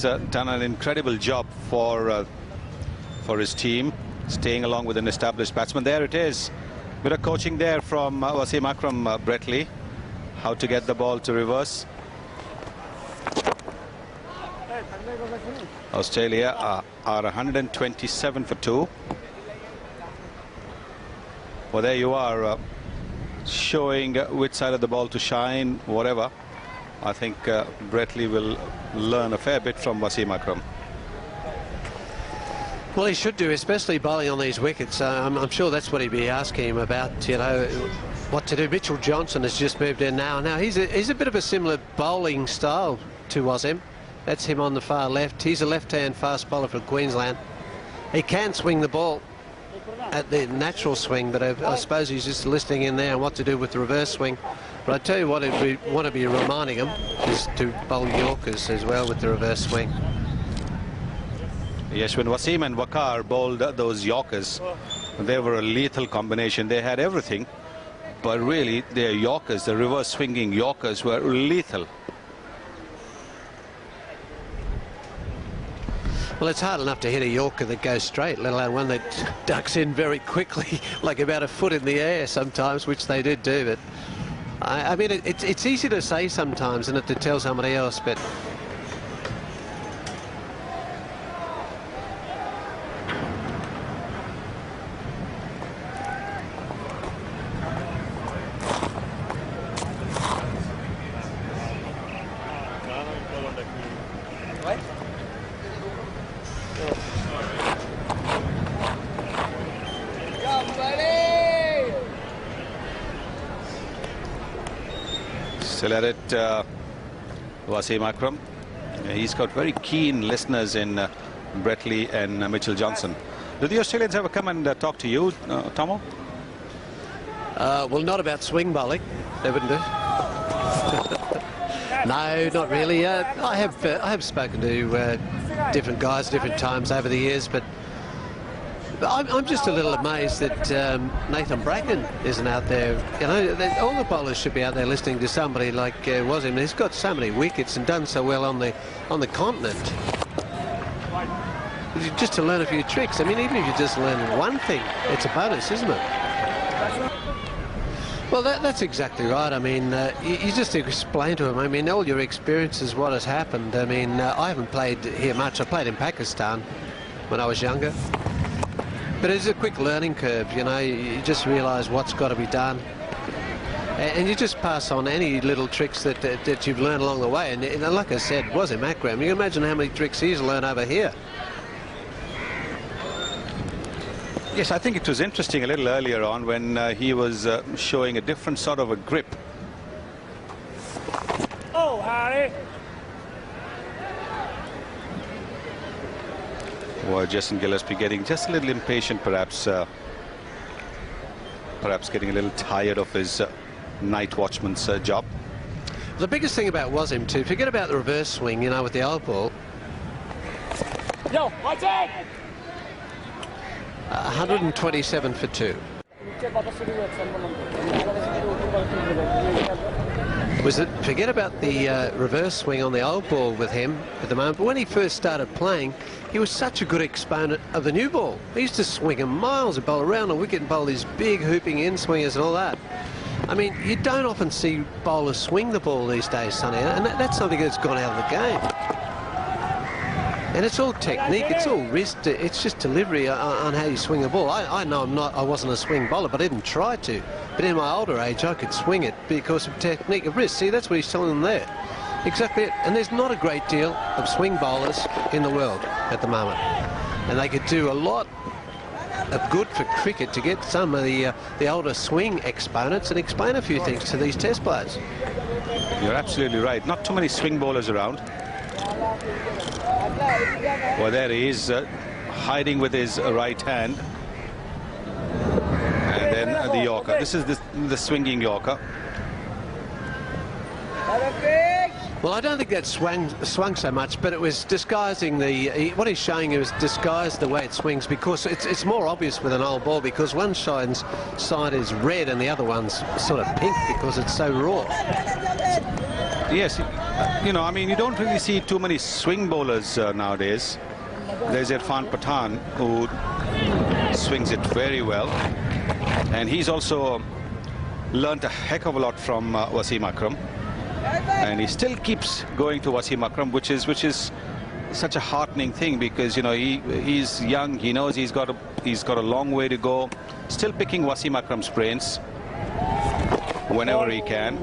done an incredible job for his team, staying along with an established batsman. There it is. Bit of coaching there from Wasim Akram, Brett Lee, how to get the ball to reverse. Australia are 127 for 2. Well, there you are, showing which side of the ball to shine, whatever. I think Brett Lee will learn a fair bit from Wasim Akram. Well, he should do, especially bowling on these wickets. I'm sure that's what he'd be asking him about, you know, what to do. Mitchell Johnson has just moved in now. Now, he's a bit of a similar bowling style to Wasim. That's him on the far left. He's a left-hand fast bowler from Queensland. He can swing the ball at the natural swing, but I suppose he's just listening in there on what to do with the reverse swing. But I tell you what, we want to be reminding him is to bowl Yorkers as well with the reverse swing. Yes, when Wasim and Waqar bowled those Yorkers, they were a lethal combination. They had everything, but really their Yorkers, the reverse swinging Yorkers, were lethal. Well, it's hard enough to hit a Yorker that goes straight, let alone one that ducks in very quickly, like about a foot in the air sometimes, which they did do. But I mean, it's easy to say sometimes, isn't it, to tell somebody else, but still at it, Wasim Akram. He's got very keen listeners in Brett Lee and Mitchell Johnson. Do the Australians ever come and talk to you, Tomo? well, not about swing bowling. They wouldn't do. No, not really. I have spoken to different guys different times over the years, but I'm just a little amazed that Nathan Bracken isn't out there. You know, all the bowlers should be out there listening to somebody like Wasim. He's got so many wickets and done so well on the continent. Just to learn a few tricks. I mean, even if you just learn one thing, it's a bonus, isn't it? Well, that's exactly right. I mean, you just explain to him. I mean, all your experiences, what has happened. I mean, I haven't played here much. I played in Pakistan when I was younger. But it's a quick learning curve, you know. You just realise what's got to be done. And you just pass on any little tricks that you've learned along the way. And like I said, Wasim Akram, you can imagine how many tricks he's learned over here. Yes, I think it was interesting a little earlier on when he was showing a different sort of a grip. Oh, Harry! Or Jason Gillespie getting just a little impatient, perhaps getting a little tired of his night watchman's job. The biggest thing about Wasim too, forget about the reverse swing, you know, with the old ball. Yo, watch it! 127 for 2. Forget about the reverse swing on the old ball with him at the moment. But when he first started playing, he was such a good exponent of the new ball. He used to swing him miles and bowl around the wicket and bowl these big hooping in swingers and all that. I mean, you don't often see bowlers swing the ball these days, Sonny, and that's something that's gone out of the game. And it's all technique, it's all wrist, it's just delivery on how you swing the ball. I know I wasn't a swing bowler, but I didn't try to. But in my older age, I could swing it because of technique of wrist. See, that's what he's telling them there. Exactly it. And there's not a great deal of swing bowlers in the world at the moment. And they could do a lot of good for cricket to get some of the older swing exponents and explain a few things to these test players. You're absolutely right. Not too many swing bowlers around. Well, there he is, hiding with his right hand. And then the Yorker. This is the swinging Yorker. Well, I don't think that swung so much, but it was disguising what he's showing you is disguised the way it swings, because it's more obvious with an old ball, because one side is red and the other one's sort of pink because it's so raw. Yes, You know, I mean, you don't really see too many swing bowlers nowadays. There's Irfan Pathan, who swings it very well. And he's also learnt a heck of a lot from Wasim Akram. And he still keeps going to Wasim Akram, which is such a heartening thing, because, you know, he's young, he knows he's got a long way to go. Still picking Wasim Akram's brains whenever he can.